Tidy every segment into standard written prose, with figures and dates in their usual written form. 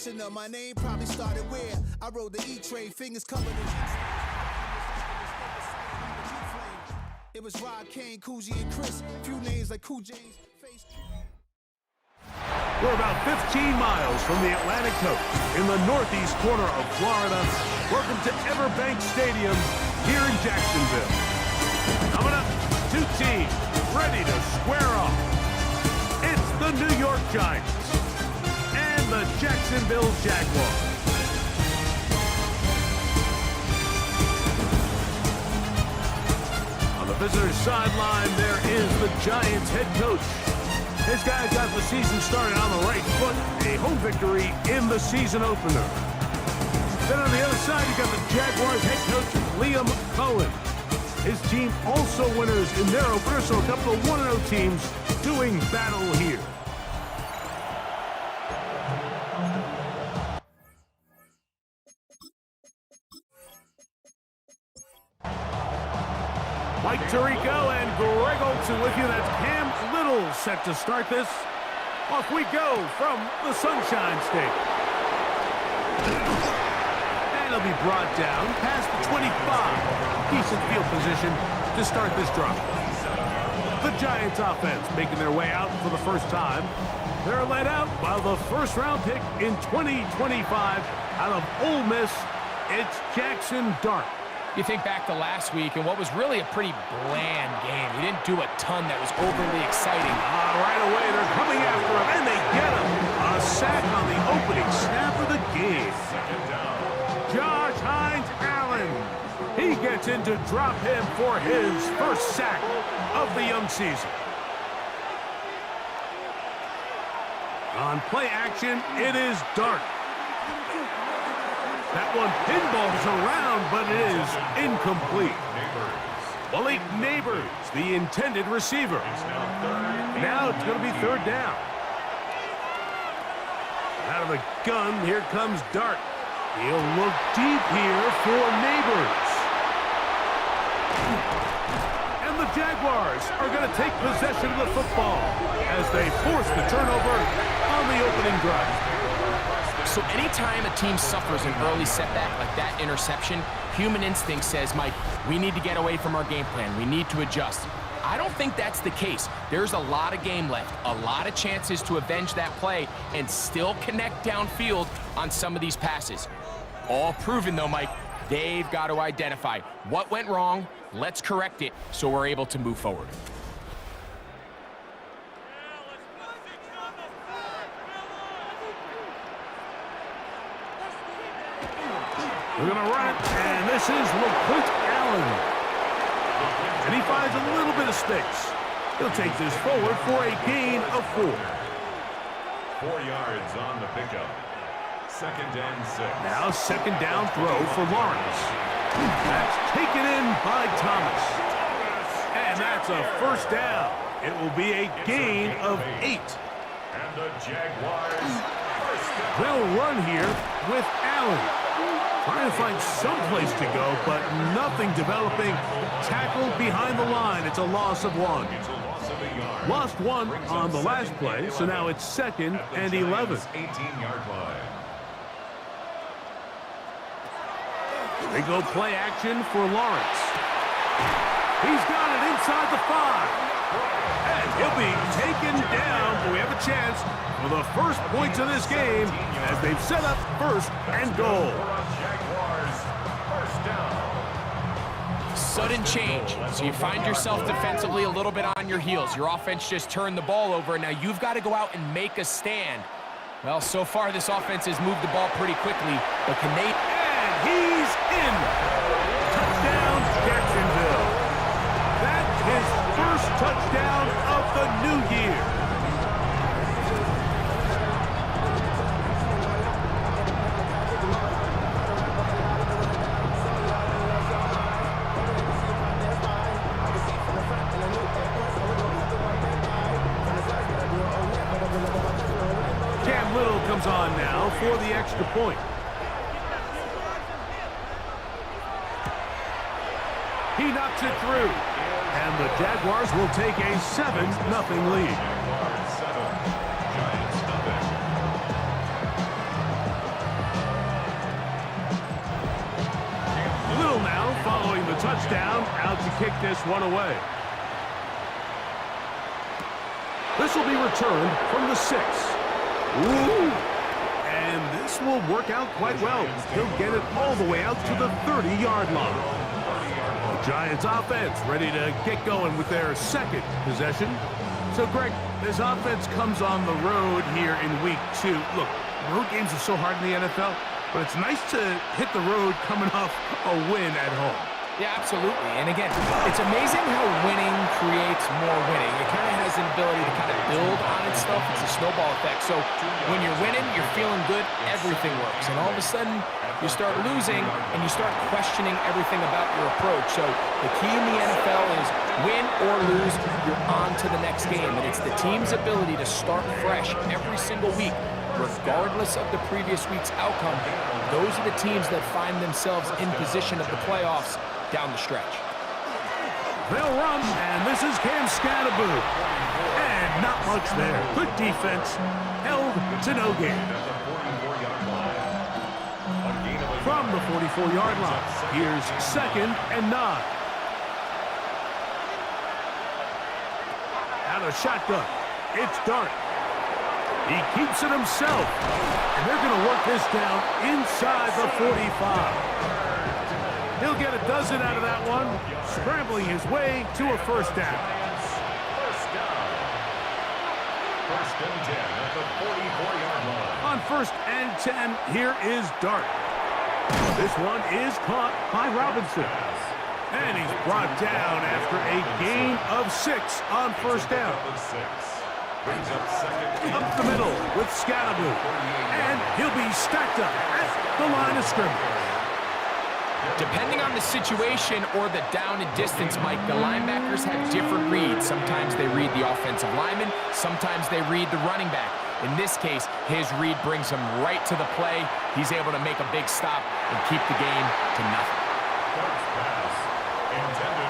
Commissioner, my name probably started where I rode the E-train, fingers covered in it was Rod, Kane, Coogee, and Chris. Few names like Cool James. We're about 15 miles from the Atlantic coast in the northeast corner of Florida. Welcome to Everbank Stadium here in Jacksonville. Coming up, two teams ready to square off. It's the New York Giants and the Jacksonville Jaguars. On the visitor's sideline, there is the Giants head coach. His guys got the season started on the right foot, a home victory in the season opener. Then on the other side, you got the Jaguars head coach, Liam Cohen. His team also winners in their opener, so a couple of 1-0 teams doing battle here. Mike Tirico and Greg Olsen with you. That's Cam Little set to start this. Off we go from the Sunshine State. And it'll be brought down past the 25. Decent field position to start this drive. The Giants offense making their way out for the first time. They're led out by the first-round pick in 2025 out of Ole Miss. It's Jackson Dart. You think back to last week and what was really a pretty bland game. He didn't do a ton that was overly exciting. Right away, they're coming after him, and they get him. A sack on the opening snap of the game. Josh Hines-Allen. He gets in to drop him for his first sack of the young season. On play action, it is Dart. That one pinballs around, but it is incomplete. Malik Neighbors, the intended receiver. Now it's going to be third down. Out of the gun, here comes Dart. He'll look deep here for Neighbors. And the Jaguars are going to take possession of the football as they force the turnover on the opening drive. So anytime a team suffers an early setback like that interception, human instinct says, Mike, we need to get away from our game plan. We need to adjust. I don't think that's the case. There's a lot of game left, a lot of chances to avenge that play and still connect downfield on some of these passes. All proven, though, Mike, they've got to identify what went wrong, let's correct it so we're able to move forward. We're going to run it, and this is LaQuint Allen. And he finds a little bit of space. He'll take this forward for a gain of 4. 4 yards on the pickup. 2nd and 6. Now second down throw for Lawrence. That's taken in by Thomas. And that's a first down. It will be a gain of 8. And the Jaguars first down. They'll run here with Allen. Trying to find some place to go, but nothing developing. Tackled behind the line. It's a loss of 1. It's a loss of a yard. Lost 1 on the last play, so now it's 2nd and 11. 18-yard line. They go play action for Lawrence. He's got it inside the 5. And he'll be taken down, but we have a chance for the first points of this game as they've set up 1st and goal. Jaguars first down. Sudden change. So you find yourself defensively a little bit on your heels. Your offense just turned the ball over, and now you've got to go out and make a stand. Well, so far this offense has moved the ball pretty quickly, but can they... And he's in. Touchdown, Jacksonville. That's his first touchdown of the new year. Cam Little comes on now for the extra point. He knocks it through, and the Jaguars will take a 7-0 lead. touchdown, out to kick this one away. This will be returned from the 6. Ooh! And this will work out quite well. He'll get it all the way out to the 30-yard line. The Giants offense ready to get going with their second possession. So, Greg, this offense comes on the road here in week 2. Look, road games are so hard in the NFL, but it's nice to hit the road coming off a win at home. Yeah, absolutely. And again, it's amazing how winning creates more winning. It kind of has an ability to kind of build on its stuff. It's a snowball effect. So when you're winning, you're feeling good, everything works. And all of a sudden, you start losing, and you start questioning everything about your approach. So the key in the NFL is win or lose, you're on to the next game. And it's the team's ability to start fresh every single week, regardless of the previous week's outcome. Those are the teams that find themselves in position of the playoffs down the stretch. They'll run, and this is Cam Scatterboo. And not much there. Good defense, held to no gain. From the 44-yard line, here's 2nd and 9. Out of shotgun, it's Dart. He keeps it himself, and they're going to work this down inside the 45. He'll get a dozen out of that one, scrambling his way to a first down. First and 10 at the 44-yard line. On 1st and 10, here is Dart. This one is caught by Robinson. And he's brought down after a gain of 6 on first down. Brings up second. Up the middle with Scatterboo. And he'll be stacked up at the line of scrimmage. Depending on the situation or the down and distance, Mike, the linebackers have different reads. Sometimes they read the offensive lineman. Sometimes they read the running back. In this case, his read brings him right to the play. He's able to make a big stop and keep the game to nothing.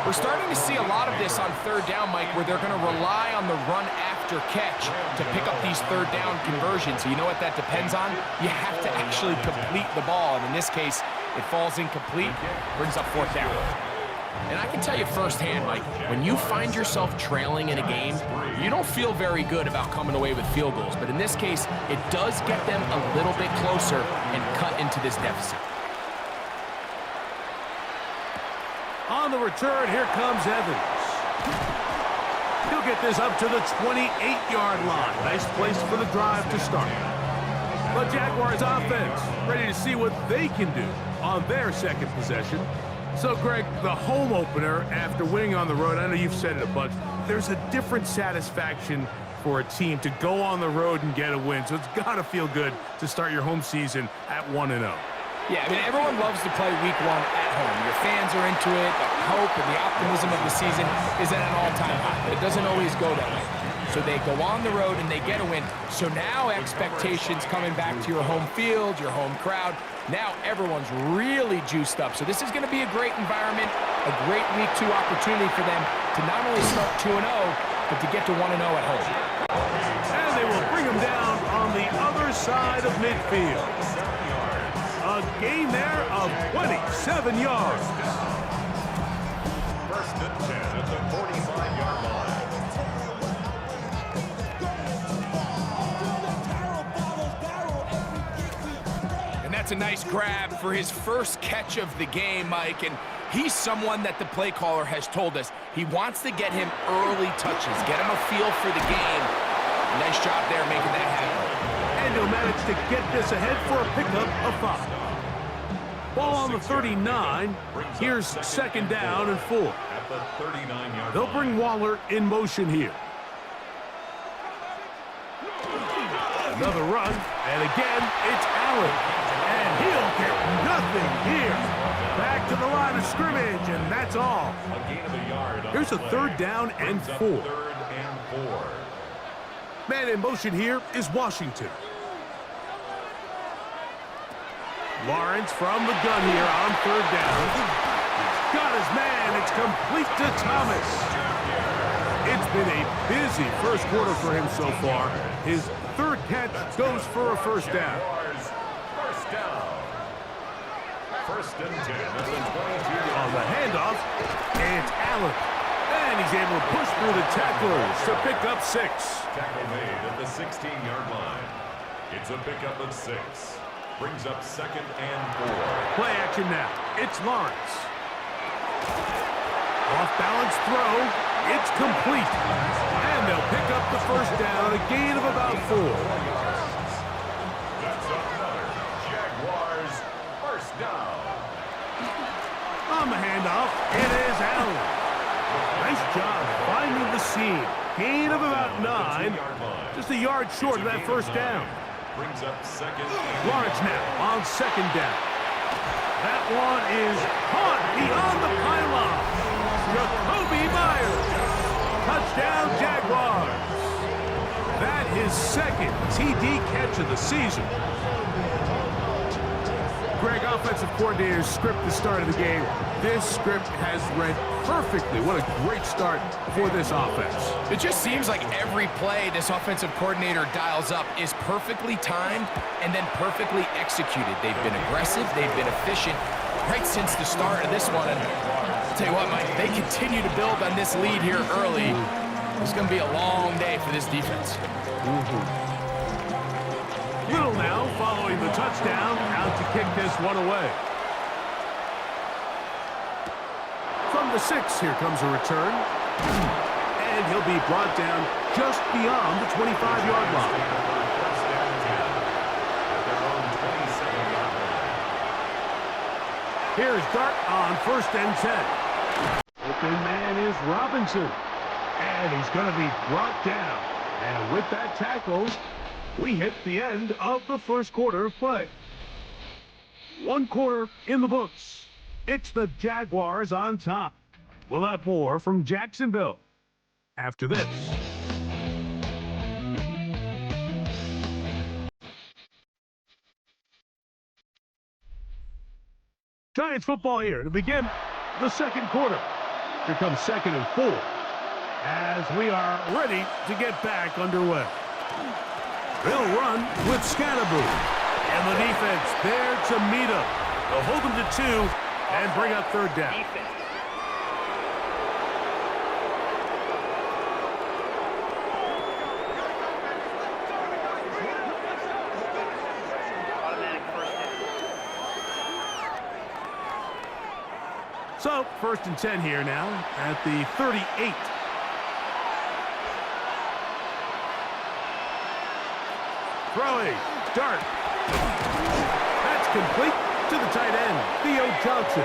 We're starting to see a lot of this on 3rd down, Mike, where they're going to rely on the run after catch to pick up these 3rd down conversions. So you know what that depends on? You have to actually complete the ball. And in this case, it falls incomplete, brings up 4th down. And I can tell you firsthand, Mike, when you find yourself trailing in a game, you don't feel very good about coming away with field goals. But in this case, it does get them a little bit closer and cut into this deficit. On the return, here comes Evans. He'll get this up to the 28-yard line. Nice place for the drive to start. The Jaguars offense ready to see what they can do on their second possession. So, Greg, the home opener after winning on the road, I know you've said it a bunch, there's a different satisfaction for a team to go on the road and get a win. So it's got to feel good to start your home season at 1-0. Yeah, I mean, everyone loves to play week 1 at home. Your fans are into it. The hope and the optimism of the season is at an all-time high, but it doesn't always go that way. So they go on the road and they get a win. So now expectations coming back to your home field, your home crowd. Now everyone's really juiced up. So this is going to be a great environment, a great week 2 opportunity for them to not only start 2-0, but to get to 1-0 at home. And they will bring them down on the other side of midfield. A gain there of 27 yards. First and 10 at the 45-yard line. And that's a nice grab for his first catch of the game, Mike. And he's someone that the play caller has told us he wants to get him early touches, get him a feel for the game. Nice job there making that happen. And he'll manage to get this ahead for a pickup of 5. Ball on the 39. Here's 2nd down and 4. At the 39-yard They'll bring Waller in motion here. Another run, and again, it's Allen. And he'll get nothing here. Back to the line of scrimmage, and that's all. A gain of a yard. Here's a 3rd down and 4. 3rd and 4. Man in motion here is Washington. Lawrence from the gun here on 3rd down. Got his man. It's complete to Thomas. It's been a busy first quarter for him so far. His 3rd catch goes for a first down. First down. First and 10 at the 22-yard line. On the handoff, It's Allen. And he's able to push through the tacklers to pick up 6. Tackle made at the 16-yard line. It's a pickup of 6. Brings up 2nd and 4. Play action now. It's Lawrence. Off-balance throw. It's complete. And they'll pick up the first down, a gain of about 4. That's another Jaguars first down. On the handoff, it is Allen. Nice job finding the seam. Gain of about 9. Just a yard short of that first down. Brings up 2nd. Lawrence now on 2nd down. That one is caught beyond the pylon. Jacoby Myers. Touchdown, Jaguars. That is 2nd TD catch of the season. Greg, offensive coordinator's script the start of the game. This script has read perfectly. What a great start for this offense. It just seems like every play this offensive coordinator dials up is perfectly timed and then perfectly executed. They've been aggressive. They've been efficient right since the start of this one. And I'll tell you what, Mike, they continue to build on this lead here early. It's going to be a long day for this defense. Little now following the touchdown, out to kick this one away. From the 6, here comes a return. And he'll be brought down just beyond the 25-yard line. Here's Dart on 1st and 10. Open man is Robinson. And he's going to be brought down. And with that tackle, we hit the end of the first quarter of play. 1 quarter in the books. It's the Jaguars on top. We'll have more from Jacksonville after this. Giants football here to begin the second quarter. Here comes 2nd and 4 as we are ready to get back underway. They'll run with Scatterboo. And the defense there to meet him. They'll hold him to 2 and bring up 3rd down. So, 1st and 10 here now at the 38. Throwing, Dart. That's complete to the tight end, Theo Johnson.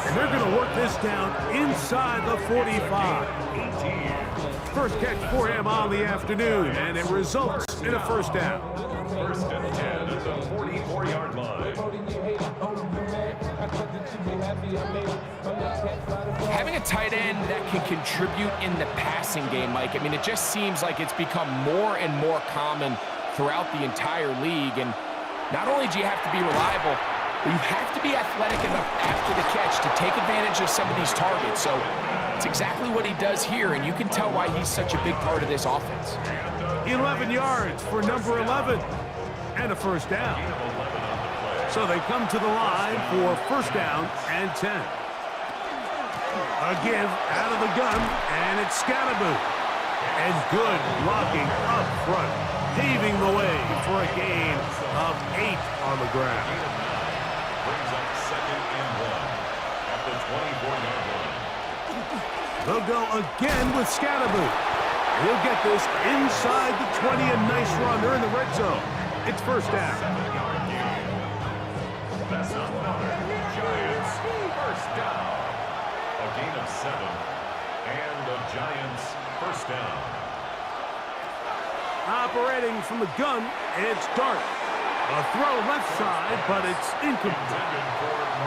And they're going to work this down inside the 45. First catch for him on the afternoon, and it results in a first down. 1st and 10 at the 44-yard line. Having a tight end that can contribute in the passing game, Mike, I mean, it just seems like it's become more and more common throughout the entire league. And not only do you have to be reliable, but you have to be athletic enough after the catch to take advantage of some of these targets. So it's exactly what he does here, and you can tell why he's such a big part of this offense. 11 yards for number 11 and a first down. So they come to the line for 1st down and 10. A give out of the gun, and it's Scatterboo. And good blocking up front, paving the way for a gain of 8 on the ground. Brings up 2nd and 1 at the 24-yard line. They'll go again with Scatterboo. He'll get this inside the 20, a nice run. They're in the red zone. It's 1st down. 7-yard gain. That's another Giants first down. A gain of 7 and the Giants first down. Operating from the gun, it's Dart. A throw left side, but it's incomplete.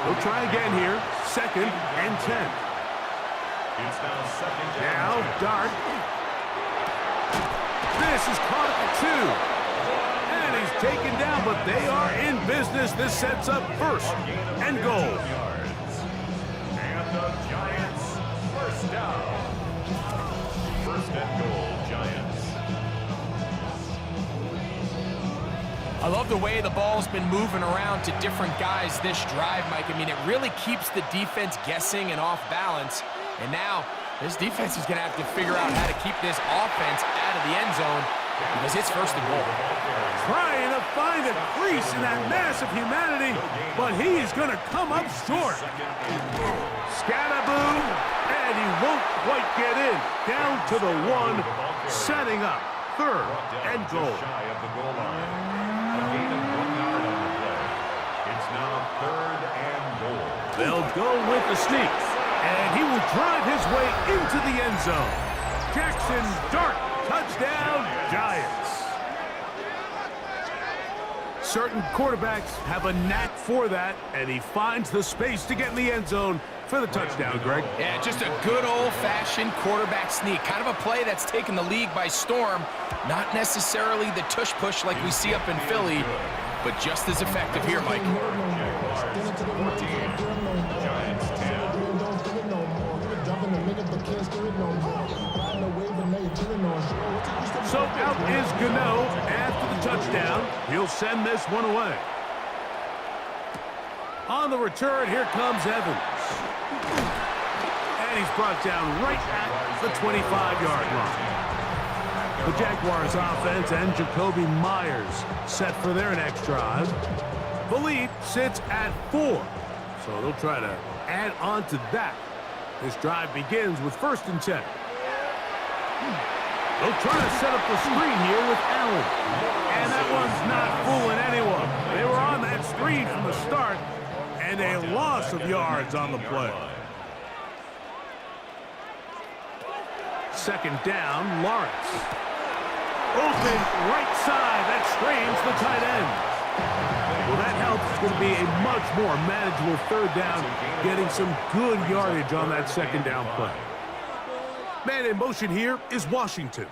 They'll try again here. 2nd and 10. It's now 2nd down. Now Dart. This is caught at the 2. And he's taken down, but they are in business. This sets up 1st and goal. And the Giants first down. 1st and goal, Giants. I love the way the ball's been moving around to different guys this drive, Mike. I mean, it really keeps the defense guessing and off balance. And now, this defense is going to have to figure out how to keep this offense out of the end zone because it's first and goal. Trying to find a crease in that mass of humanity, but he is going to come up short. Scatterboo, and he won't quite get in. Down to the 1, setting up third and goal. Shy of the goal line. A gain of 1 yard on the play. It's now third and goal. They'll go with the sneak, and he will drive his way into the end zone. Jackson Dart, touchdown, Giants. Certain quarterbacks have a knack for that, and he finds the space to get in the end zone for the touchdown, Greg. Yeah, just a good old-fashioned quarterback sneak. Kind of a play that's taken the league by storm. Not necessarily the tush-push like we see up in Philly, but just as effective here, Mike. Jaguars 14, Giants 10. So out is Gano after the touchdown. He'll send this one away. On the return, here comes Evans. And he's brought down right at the 25-yard line. The Jaguars offense and Jacoby Myers set for their next drive. The lead sits at 4, so they'll try to add on to that. This drive begins with 1st and 10. They'll try to set up the screen here with Allen. And that one's not fooling anyone. They were on that screen from the start, and a loss of yards on the play. 2nd down, Lawrence. Open right side, that strains the tight end. Well, that helps. It's going to be a much more manageable 3rd down, getting some good yardage on that 2nd down play. Man in motion here is Washington.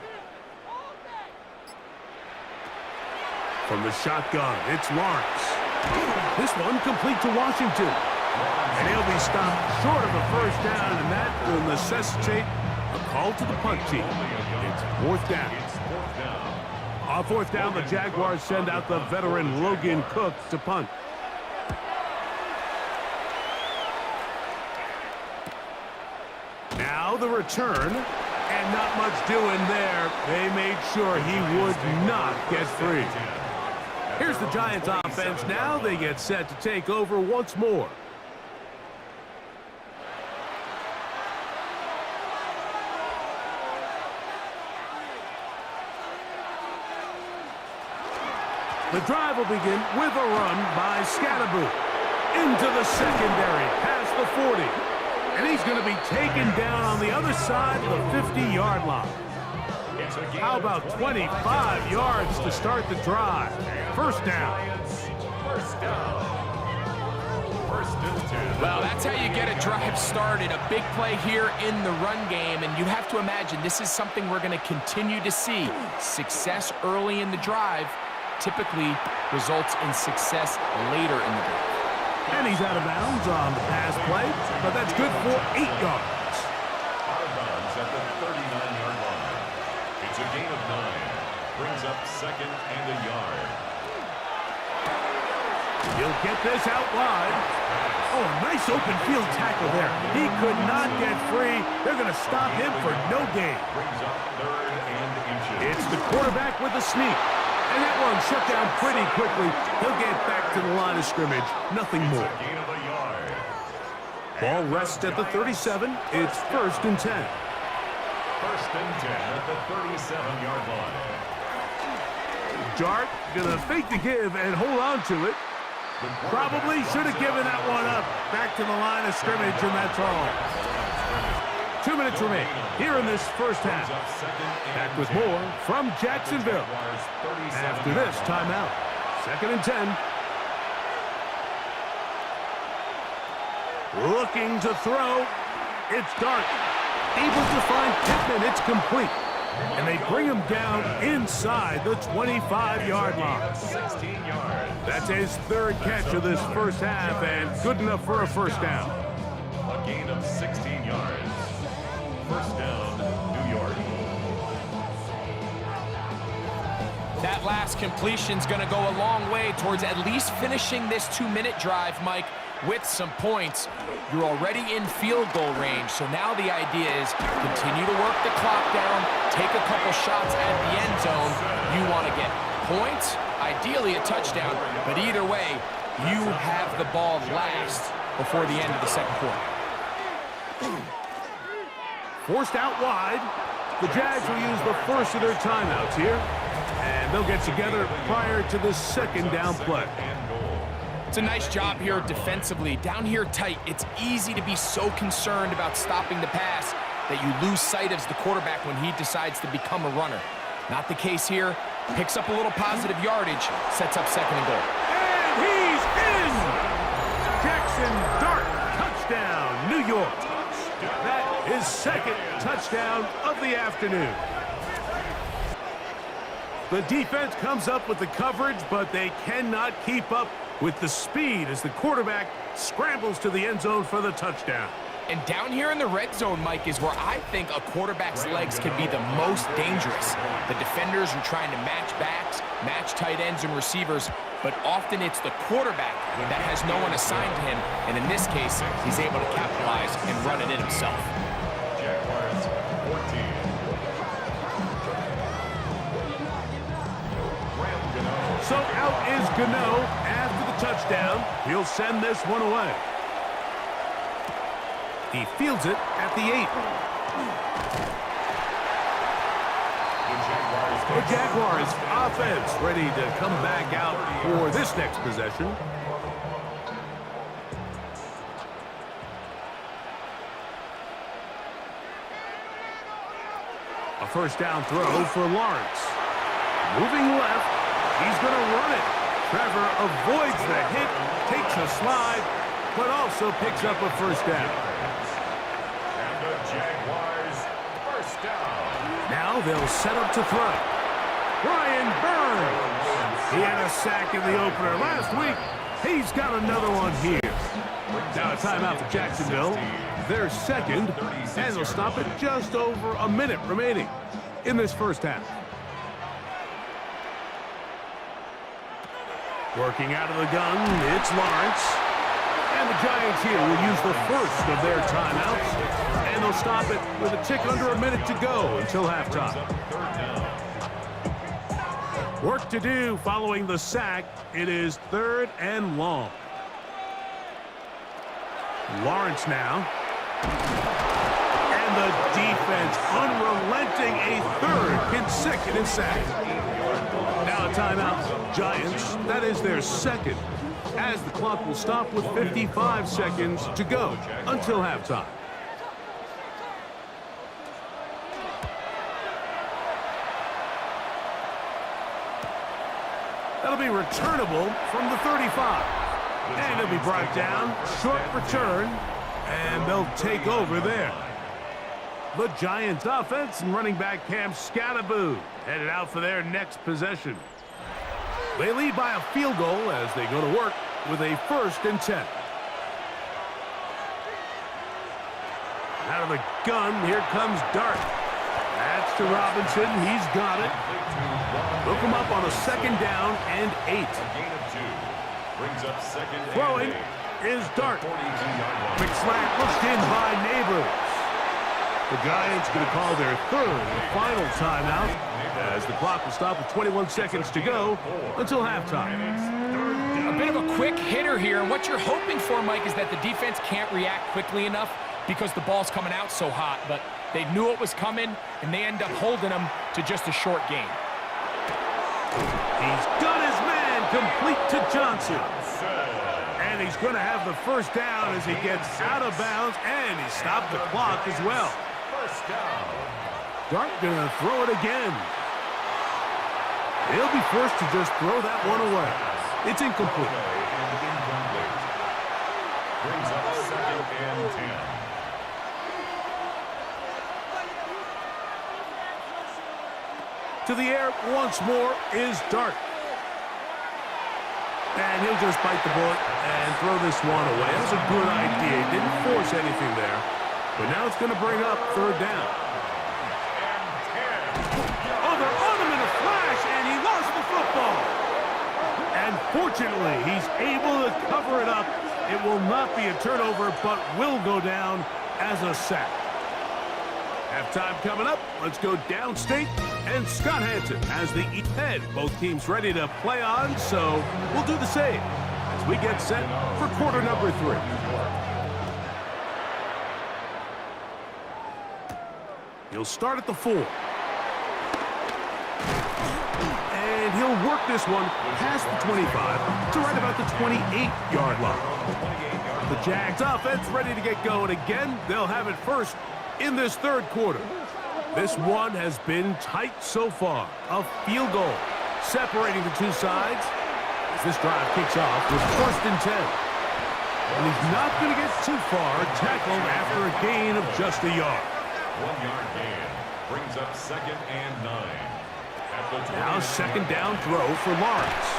From the shotgun, it's Lawrence. This one complete to Washington. And he'll be stopped short of a 1st down, and that will necessitate a call to the punt team. It's 4th down. On 4th down, the Jaguars send out the veteran Logan Cook to punt. Now the return, and not much doing there. They made sure he would not get free. Here's the Giants offense now. They get set to take over once more. The drive will begin with a run by Scatterboo. Into the secondary, past the 40. And he's going to be taken down on the other side of the 50-yard line. How about 25 yards to start the drive? 1st down. 1st down. 1st and 10. Well, that's how you get a drive started. A big play here in the run game, and you have to imagine this is something we're going to continue to see. Success early in the drive typically results in success later in the drive. And he's out of bounds on the pass play, but that's good for 8 yards. Out of bounds at the 39-yard line. It's a gain of 9. Brings up 2nd and a yard. He'll get this out wide. Oh, a nice open field tackle there. He could not get free. They're going to stop him for no gain. Brings up 3rd and inches. It's the quarterback with the sneak. And that one shut down pretty quickly. He'll get back to the line of scrimmage. Nothing more. Gain of a yard. Ball rests at the 37. It's 1st and 10. 1st and 10 at the 37-yard line. Dart gonna fake the give and hold on to it. Probably should have given that one up. Back to the line of scrimmage, and that's all. 2 minutes remain here in this 1st half. Back with more from Jacksonville after this timeout. 2nd and 10. Looking to throw. It's Dart. Able to find Pittman. It's complete. And they bring him down inside the 25-yard line. 16 yards. That's his 3rd catch of this 1st half, and good enough for a 1st down. A gain of 16 yards. 1st down, New York. That that last completion's going to go a long way towards at least finishing this 2-minute drive, Mike, with some points. You're already in field goal range, so now the idea is continue to work the clock down, take a couple shots at the end zone. You want to get points, ideally a touchdown, but either way, you have the ball last before the end of the second quarter. Forced out wide. The Jags will use the first of their timeouts here, and they'll get together prior to the second down play. It's a nice job here defensively. Down here tight, it's easy to be so concerned about stopping the pass that you lose sight of the quarterback when he decides to become a runner. Not the case here. Picks up a little positive yardage, sets up second and goal. And he's in! Jackson Dart, touchdown, New York. That is second touchdown of the afternoon. The defense comes up with the coverage, but they cannot keep up with the speed as the quarterback scrambles to the end zone for the touchdown. And down here in the red zone, Mike, is where I think a quarterback's legs can be the most dangerous. The defenders are trying to match backs, match tight ends and receivers, but often it's the quarterback that has no one assigned to him, and in this case, he's able to capitalize and run it in himself. Jaguars 14. So out is Gano after the touchdown. He'll send this one away. He fields it at the 8. The Jaguars offense ready to come back out for this next possession. A first down throw for Lawrence. Moving left. He's going to run it. Trevor avoids the hit, takes a slide, but also picks up a first down. And the Jaguars first down. Now they'll set up to throw. Brian Burns. He had a sack in the opener last week. He's got another one here. Now a timeout for Jacksonville. They're second, and they'll stop it just over a minute remaining in this first half. Working out of the gun, it's Lawrence. And the Giants here will use the first of their timeouts. And they'll stop it with a tick under a minute to go until halftime. Work to do following the sack. It is third and long. Lawrence now. And the defense unrelenting, a third consecutive sack. Now a timeout, Giants. That is their second, as the clock will stop with 55 seconds to go until halftime. That'll be returnable from the 35. And it'll be brought down, short return, and they'll take over there. The Giants offense and running back Cam Scattaboo headed out for their next possession. They lead by a field goal as they go to work with a 1st and 10. Out of the gun, here comes Dart. That's to Robinson. He's got it. Look him up on a second down and 8. A gain of 2. Brings up second and Throwing 8. is Dart. 42-yard line. McSlant pushed in by Neighbors. The Giants going to call their third and final timeout as the clock will stop with 21 seconds to go until halftime. A bit of a quick hitter here, and what you're hoping for, Mike, is that the defense can't react quickly enough because the ball's coming out so hot, but they knew it was coming, and they end up holding them to just a short gain. He's done his man complete to Johnson. And he's going to have the first down as he gets out of bounds, and he stopped the clock as well. First down. Dart going to throw it again. He'll be forced to just throw that one away. It's incomplete. Brings up second and 10. To the air once more is Dart. And he'll just bite the bullet and throw this one away. That's a good idea. He didn't force anything there. But now it's going to bring up third down. Oh, they're on him in a flash, and he lost the Fortunately, he's able to cover it up. It will not be a turnover, but will go down as a sack. Halftime coming up. Let's go downstate. And Scott Hanson has the head. Both teams ready to play on, so we'll do the same as we get set for quarter number 3. He'll start at the 4. And he'll work this one past the 25 to right about the 28-yard line. The Jags offense ready to get going again. They'll have it first in this third quarter. This one has been tight so far. A field goal separating the two sides as this drive kicks off with 1st and 10. And he's not going to get too far, tackled after a gain of just a yard. 1-yard gain brings up 2nd and 9. Now 2nd down throw for Lawrence.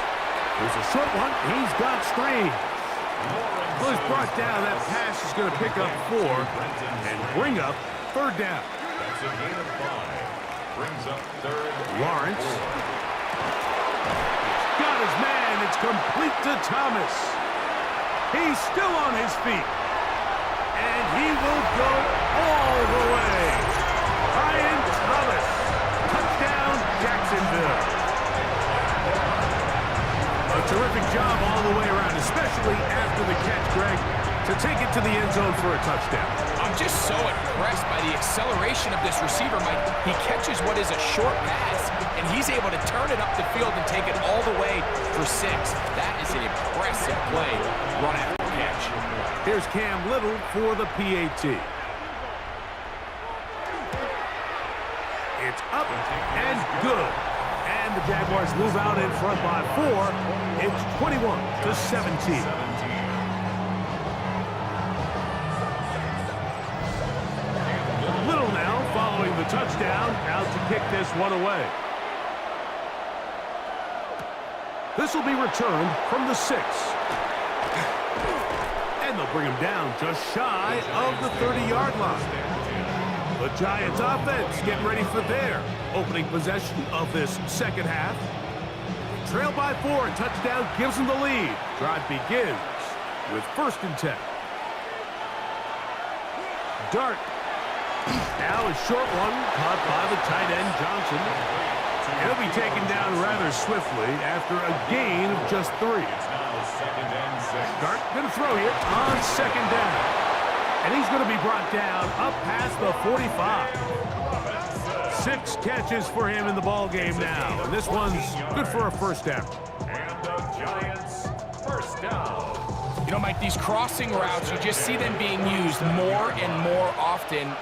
There's a short one. He's got Strange. Was brought down. That pass is going to pick up 4 and bring up 3rd down. That's a gain of 5. Brings up 3rd. Lawrence. Got his man. It's complete to Thomas. He's still on his feet. And he will go all the way. Ryan Thomas. Touchdown, Jacksonville. A terrific job all the way around, especially after the catch, Greg, to take it to the end zone for a touchdown. I'm just so impressed by the acceleration of this receiver, Mike. He catches what is a short pass, and he's able to turn it up the field and take it all the way for 6. That is an impressive play, run after catch. Here's Cam Little for the PAT. It's up and good. And the Jaguars move out in front by 4. It's 21-17. Little now following the touchdown, out to kick this one away. This will be returned from the 6. And they'll bring him down just shy of the 30-yard line. The Giants offense getting ready for their opening possession of this second half. Trail by 4 and touchdown gives them the lead. Drive begins with 1st and 10. Dart. Now a short one caught by the tight end Johnson. He'll be taken down rather swiftly after a gain of just 3. Dart going to throw here on 2nd down. And he's going to be brought down up past the 45. 6 catches for him in the ball game now. And this one's good for a 1st down. And the Giants 1st down. You know, Mike, these crossing routes, you just see them being used more and more often.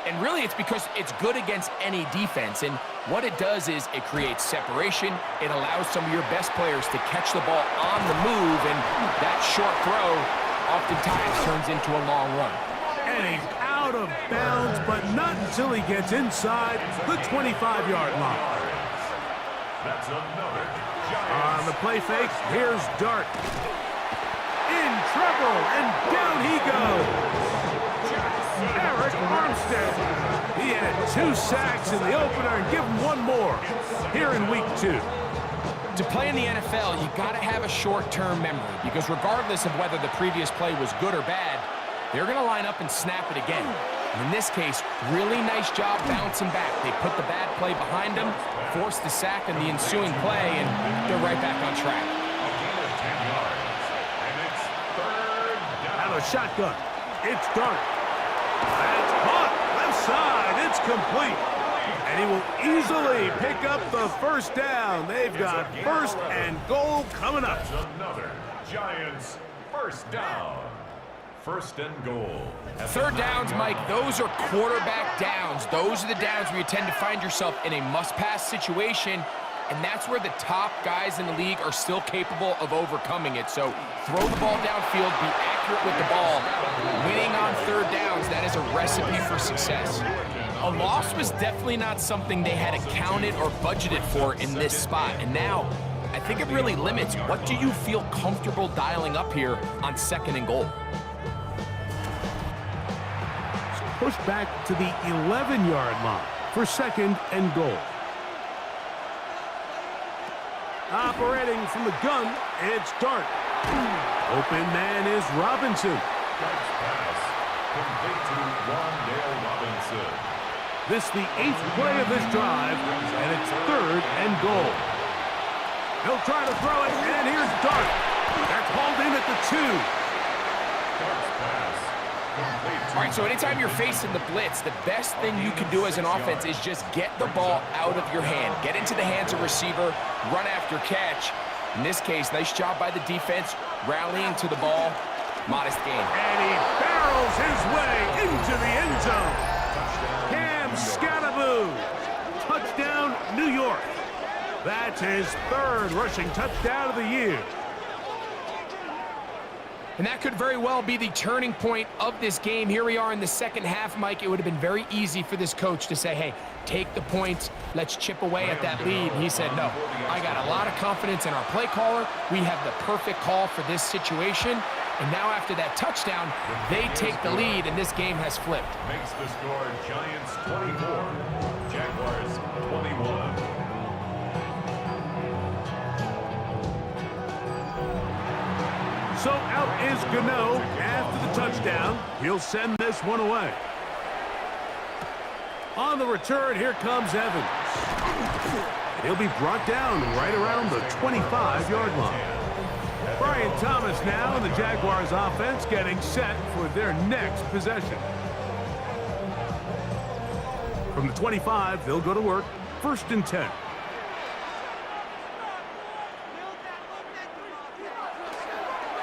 And really, it's because it's good against any defense. And what it does is it creates separation. It allows some of your best players to catch the ball on the move. And that short throw oftentimes turns into a long run. And he's out of bounds, but not until he gets inside the 25-yard line. That's another Giants. On the play fake, here's Dart. In trouble, and down he goes. Eric Armstead. He had 2 sacks in the opener, and give him 1 more here in week 2. To play in the NFL, you got to have a short-term memory, because regardless of whether the previous play was good or bad, they're going to line up and snap it again. And in this case, really nice job bouncing back. They put the bad play behind them, forced the sack in the ensuing play, and they're right back on track. A gain of 10 yards. And it's 3rd down. Out of shotgun. It's Dart. That's caught. Left side. It's complete. And he will easily pick up the 1st down. They've got 1st and goal coming up. That's another Giants 1st down. 1st and goal. 3rd downs, Mike, those are quarterback downs. Those are the downs where you tend to find yourself in a must-pass situation, and that's where the top guys in the league are still capable of overcoming it. So throw the ball downfield, be accurate with the ball. Winning on 3rd downs, that is a recipe for success. A loss was definitely not something they had accounted or budgeted for in this spot, and now I think it really limits what do you feel comfortable dialing up here on 2nd and goal. Pushed back to the 11-yard line for 2nd and goal. Operating from the gun, it's Dart. Open man is Robinson. Dart's pass complete to Wandale Robinson. This the 8th play of this drive, and it's 3rd and goal. He'll try to throw it, and here's Dart. That's hauled in at the 2. Dart's pass complete to All right, so anytime you're facing the blitz, the best thing you can do as an offense is just get the ball out of your hand. Get into the hands of receiver, run after catch. In this case, nice job by the defense, rallying to the ball. Modest gain. And he barrels his way into the end zone. Cam Scattaboo. Touchdown, New York. That's his 3rd rushing touchdown of the year. And that could very well be the turning point of this game. Here we are in the second half, Mike. It would have been very easy for this coach to say, hey, take the points, let's chip away at that lead. He said, no, I got a lot of confidence in our play caller. We have the perfect call for this situation. And now after that touchdown, they take the lead, and this game has flipped. makes the score Giants 24, Jaguars 21. So out is Gano after the touchdown. He'll send this one away. On the return, here comes Evans. He'll be brought down right around the 25-yard line. Brian Thomas now in the Jaguars offense getting set for their next possession. From the 25, they'll go to work. 1st and 10.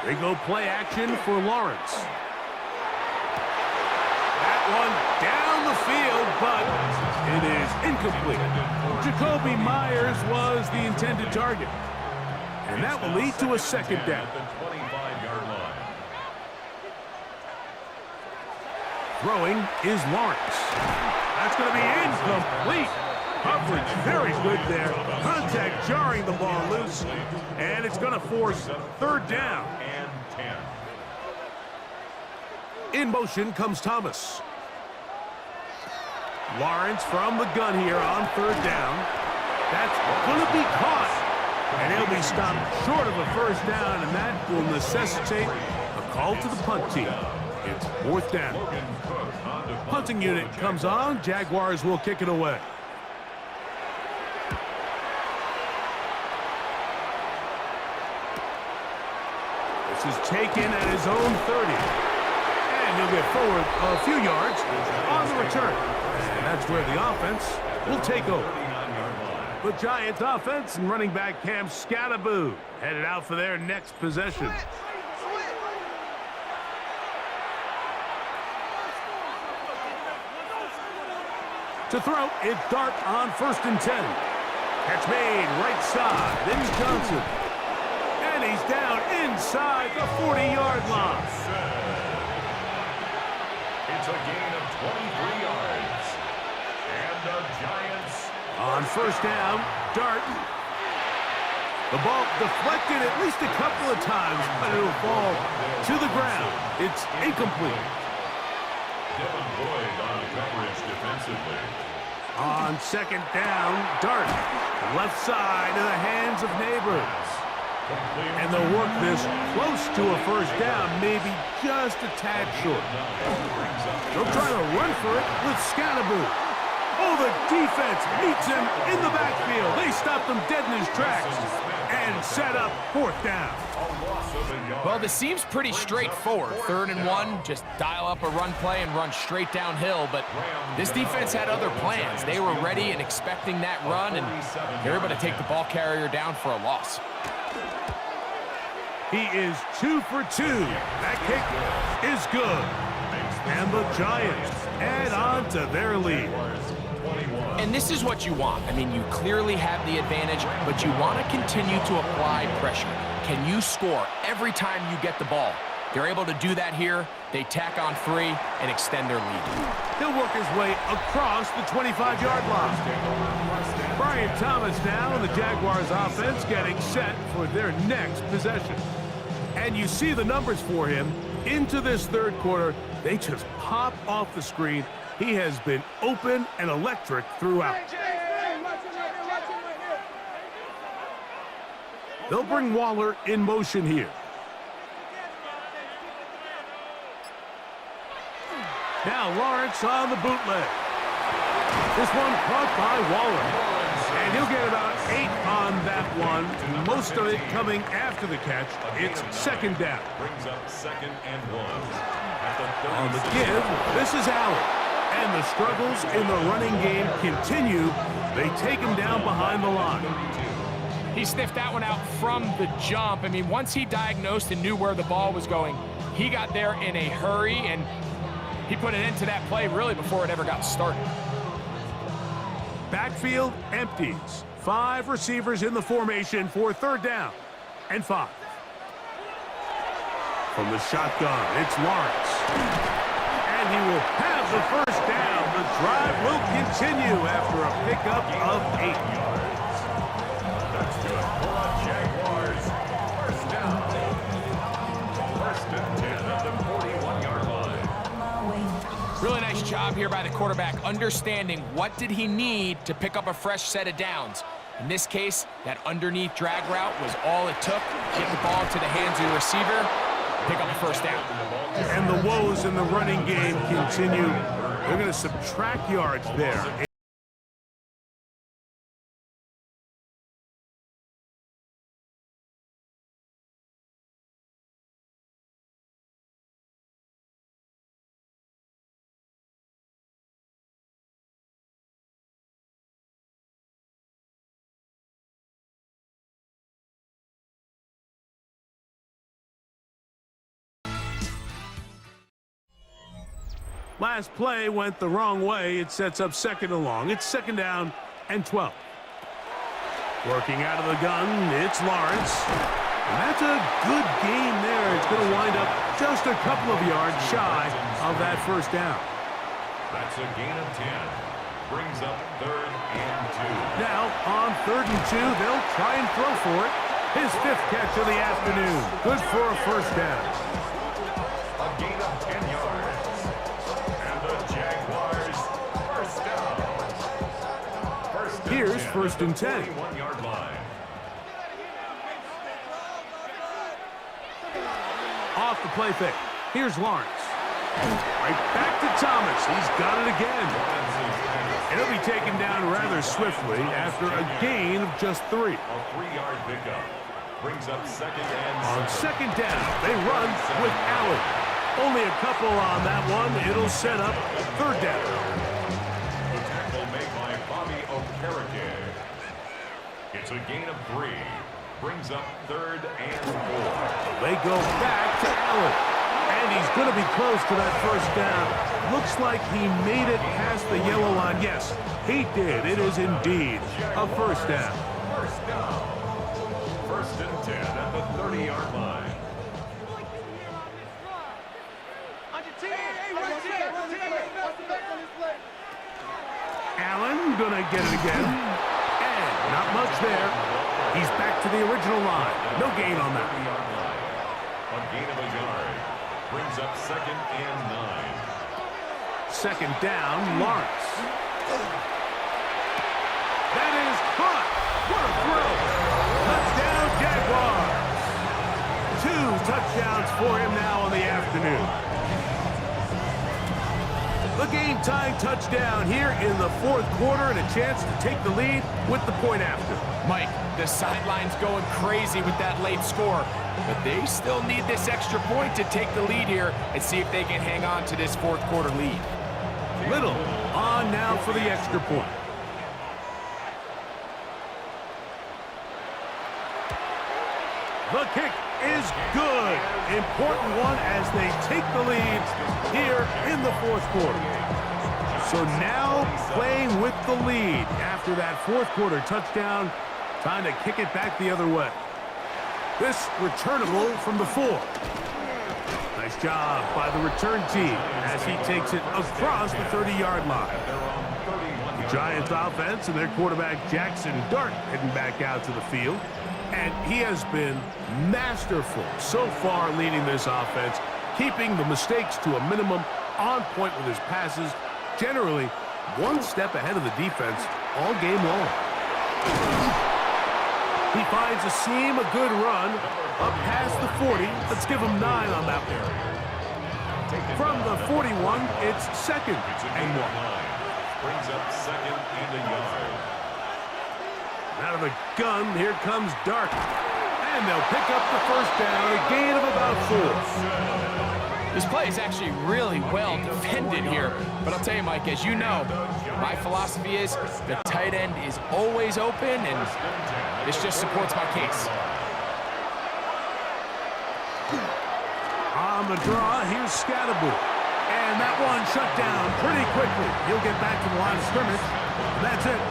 They go play action for Lawrence. That one down the field, but it is incomplete. Jacoby Myers was the intended target. And that will lead to a 2nd down. At the 25-yard line. Throwing is Lawrence. That's going to be incomplete. Coverage very good there. Contact jarring the ball loose. And it's going to force 3rd down. And 10. In motion comes Thomas. Lawrence from the gun here on 3rd down. That's going to be caught. And he'll be stopped short of a 1st down, and that will necessitate a call to the punt team. It's 4th down. Punting unit comes on. Jaguars will kick it away. This is taken at his own 30. And he'll get forward a few yards on the return. And that's where the offense will take over. The Giants offense and running back Cam Scattaboo headed out for their next possession. To throw, it's Dart on 1st and 10. Catch made right side. Then Johnson. And he's down inside the 40-yard line. It's a gain of 23 yards. And the Giants on 1st down, Dart. The ball deflected at least a couple of times, but it'll fall to the ground. It's incomplete. Devin Boyd on coverage defensively. On 2nd down, Dart. Left side in the hands of Neighbors. And they'll work this close to a 1st down, maybe just a tad short. They'll try to run for it with Scattaboo. Oh, the defense meets him in the backfield. They stopped him dead in his tracks and set up 4th down. Well, this seems pretty straightforward. 3rd and 1, just dial up a run play and run straight downhill. But this defense had other plans. They were ready and expecting that run, and they were able to take the ball carrier down for a loss. He is 2 for 2. That kick is good. And the Giants add on to their lead. And this is what you want. I mean, you clearly have the advantage, but you want to continue to apply pressure. Can you score every time you get the ball? They're able to do that here. They tack on 3 and extend their lead. He'll work his way across the 25-yard line. Brian Thomas now in the Jaguars offense getting set for their next possession. And you see the numbers for him into this 3rd quarter. They just pop off the screen. He has been open and electric throughout. They'll bring Waller in motion here. Now Lawrence on the bootleg. This one caught by Waller. And he'll get about 8 on that one. Most of it coming after the catch. It's second down. Brings up 2nd and 1. On the give, this is Allen. And the struggles in the running game continue. They take him down behind the line. He sniffed that one out from the jump. I mean, once he diagnosed and knew where the ball was going, he got there in a hurry, and he put an end to that play really before it ever got started. Backfield empties. 5 receivers in the formation for third down and 5. From the shotgun, it's Lawrence. And he will have the first down. The drive will continue after a pickup of 8 yards. That's good for the Jaguars. First down. 1st and 10 at the 41-yard line. Really nice job here by the quarterback, understanding what did he need to pick up a fresh set of downs. In this case, that underneath drag route was all it took. Get the ball to the hands of the receiver, pick up a first down. And the woes in the running game continue. They're going to subtract yards there. Last play went the wrong way. It sets up 2nd and long. It's 2nd down and 12. Working out of the gun, it's Lawrence. And that's a good game there. It's going to wind up just a couple of yards shy of that first down. That's a gain of 10. Brings up 3rd and 2. Now, on 3rd and 2, they'll try and throw for it. His 5th catch of the afternoon. Good for a first down. A gain of 10 yards. Jaguars, first down. Here's 1st and 10. 41-yard line. Off the play fake. Here's Lawrence. Right back to Thomas. He's got it again. And he'll be taken down rather swiftly after a gain of just 3. A 3-yard pickup. Brings up 2nd and 7. On 2nd down, they run with Allen. Only a couple on that one. It'll set up 3rd down. The tackle made by Bobby Okereke. It's a gain of 3. Brings up 3rd and 4. They go back to Allen. And he's going to be close to that first down. Looks like he made it past the yellow line. Yes, he did. It is indeed a first down. First down. 1st and 10 at the 30-yard line. Allen gonna get it again. And not much there. He's back to the original line. No gain on that. A gain of a yard. Brings up 2nd and 9. 2nd down, Lawrence. That is caught. What a throw. Touchdown, Jaguars. 2 touchdowns for him now on the afternoon. The game-tying touchdown here in the 4th quarter and a chance to take the lead with the point after. Mike, the sideline's going crazy with that late score, but they still need this extra point to take the lead here and see if they can hang on to this 4th quarter lead. Little on now for the extra point. The kick is good. Important one as they take the lead here in the 4th quarter. So now playing with the lead after that 4th quarter touchdown. Time to kick it back the other way. This returnable from the 4. Nice job by the return team as he takes it across the 30-yard line. The Giants offense and their quarterback Jackson Dart heading back out to the field. And he has been masterful so far leading this offense, keeping the mistakes to a minimum, on point with his passes, generally one step ahead of the defense all game long. He finds a seam, a good run, up past the 40. Let's give him 9 on that one. From the 41, it's second and 1. Brings up second and a yard. Out of the gun, here comes Dart. And they'll pick up the first down, a gain of about 4. This play is actually really well defended here. But I'll tell you, Mike, as you know, my philosophy is the tight end is always open, and this just supports my case. On the draw, here's Scatterboot. And that one shut down pretty quickly. He'll get back to the line of scrimmage. That's it.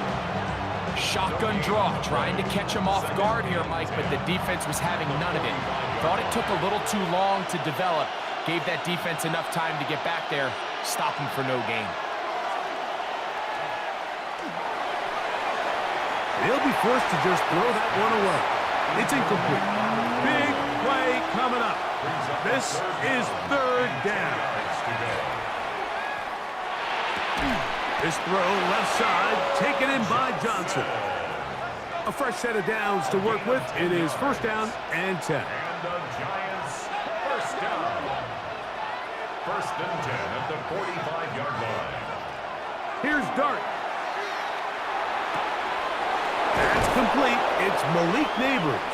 Shotgun draw, trying to catch him off guard here, Mike, but the defense was having none of it. Thought it took a little too long to develop. Gave that defense enough time to get back there, stop him for no gain. They'll be forced to just throw that one away. It's incomplete. Big play coming up. This is third down. This throw left side, taken in by Johnson. A fresh set of downs to work with. It is first down and 10. And the Giants first down. First and 10 at the 45-yard line. Here's Dart. That's complete. It's Malik Neighbors.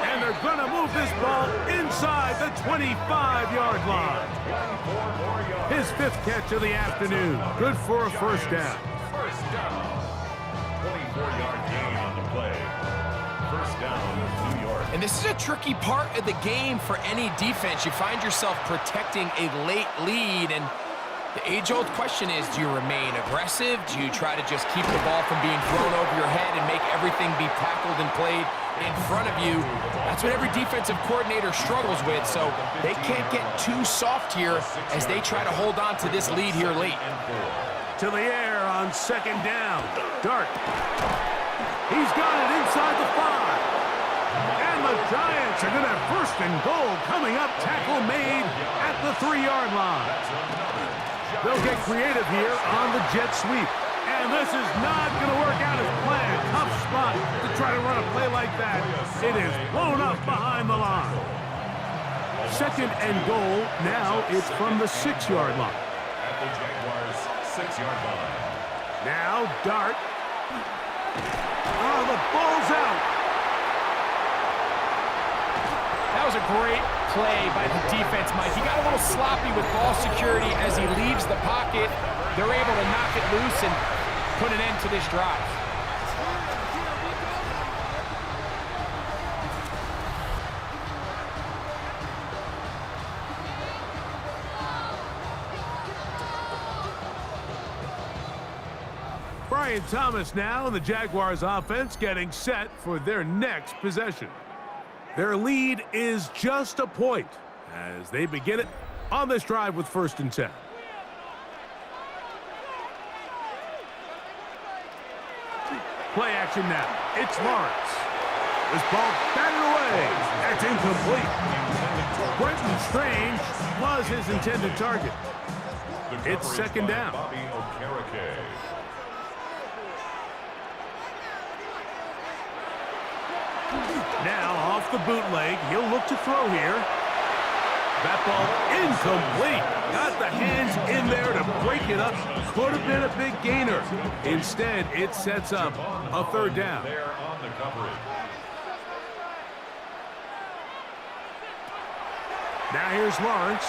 And they're going to move this ball inside the 25-yard line. His 5th catch of the afternoon. Good for a first down. First down. 24-yard gain on the play. First down, New York. And this is a tricky part of the game for any defense. You find yourself protecting a late lead, and the age-old question is, do you remain aggressive? Do you try to just keep the ball from being thrown over your head and make everything be tackled and played in front of you? That's what every defensive coordinator struggles with, so they can't get too soft here as they try to hold on to this lead here late. To the air on second down. Dart. He's got it inside the 5. And the Giants are going to have first and goal coming up. Tackle made at the 3-yard line. They'll get creative here on the jet sweep. And this is not going to work out as planned. Tough spot to try to run a play like that. It is blown up behind the line. Second and goal. Now it's from the 6-yard line. At the Jaguars' 6-yard line. Now Dart. Oh, the ball's out. That was a great play by the defense, Mike. He got a little sloppy with ball security as he leaves the pocket. They're able to knock it loose and put an end to this drive. Brian Thomas now, and the Jaguars offense getting set for their next possession. Their lead is just a point as they begin it on this drive with first and 10. Play action now. It's Lawrence. This ball batted away. That's incomplete. Brenton Strange was his intended target. It's second down. Now off the bootleg, he'll look to throw here. That ball incomplete. Got the hands in there to break it up. Could have been a big gainer. Instead, it sets up a third down. Now here's Lawrence.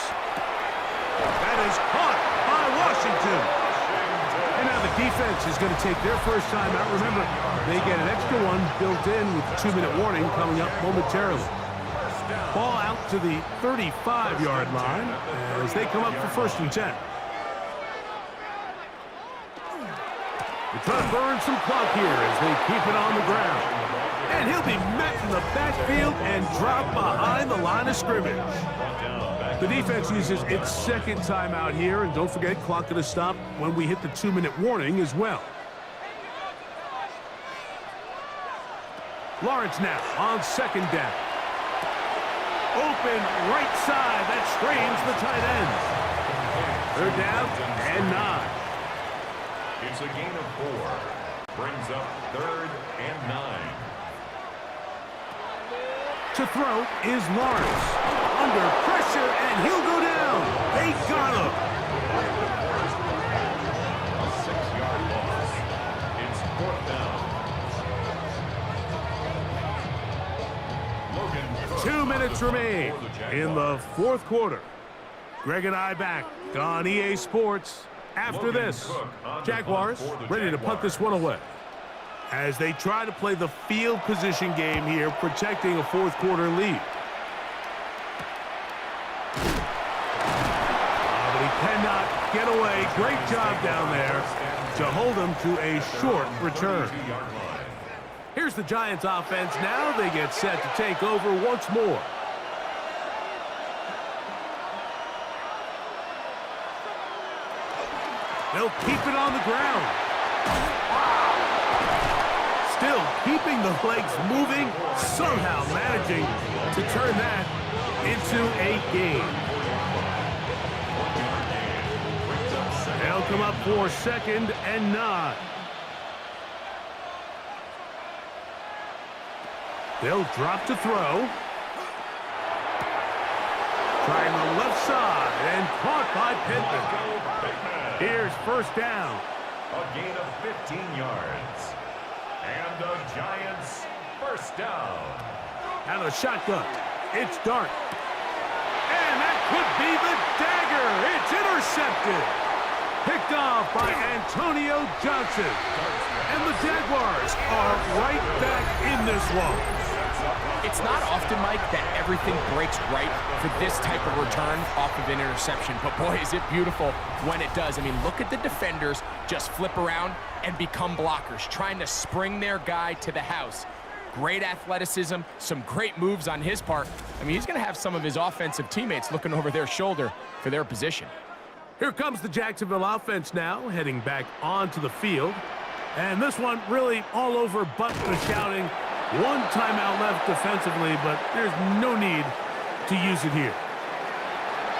That is caught by Washington. And now the defense is going to take their first time out. Remember, they get an extra one built in with the 2-minute warning coming up momentarily. Ball out to the 35-yard line as they come up for first and 10. They try to burn some clock here as they keep it on the ground. And he'll be met in the backfield and dropped behind the line of scrimmage. The defense uses its second timeout here, and don't forget, clock going to stop when we hit the 2-minute warning as well. Lawrence now on second down. Open right side. That strains the tight end. Third down and 9. It's a gain of 4. Brings up third and 9. To throw is Lawrence. Under pressure, and he'll go down. They got him. A 6-yard loss. It's 4th down. Logan Cook 2 minutes remain for the Jaguars. in the 4th quarter. Greg and I back on EA Sports. After Logan this, Cook on the Jaguars punt for the ready to punt this one away. As they try to play the field position game here, protecting a 4th quarter lead. But he cannot get away. Great job down there to hold him to a short return. Here's the Giants offense now. They get set to take over once more. They'll keep it on the ground. Still keeping the legs moving, somehow managing to turn that into a gain. They'll come up for 2nd and 9. They'll drop to throw. Trying the left side and caught by Pittman. Here's 1st down. A gain of 15 yards. And the Giants 1st down. Out of the shotgun. It's Dart. And that could be the dagger. It's intercepted. Picked off by Antonio Johnson. And the Jaguars are right back in this one. It's not often, Mike, that everything breaks right for this type of return off of an interception. But, boy, is it beautiful when it does. I mean, look at the defenders just flip around and become blockers, trying to spring their guy to the house. Great athleticism, some great moves on his part. I mean, he's going to have some of his offensive teammates looking over their shoulder for their position. Here comes the Jacksonville offense now, heading back onto the field. And this one really all over but the shouting. One timeout left defensively, but there's no need to use it here.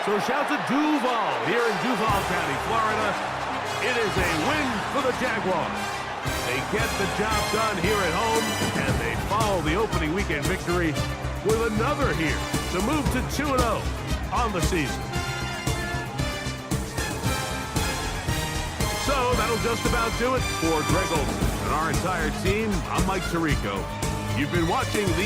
So shout to Duval here in Duval County, Florida. It is a win for the Jaguars. They get the job done here at home, and they follow the opening weekend victory with another here to move to 2-0 on the season. So that'll just about do it for Greg Olson and our entire team. I'm Mike Tirico. You've been watching the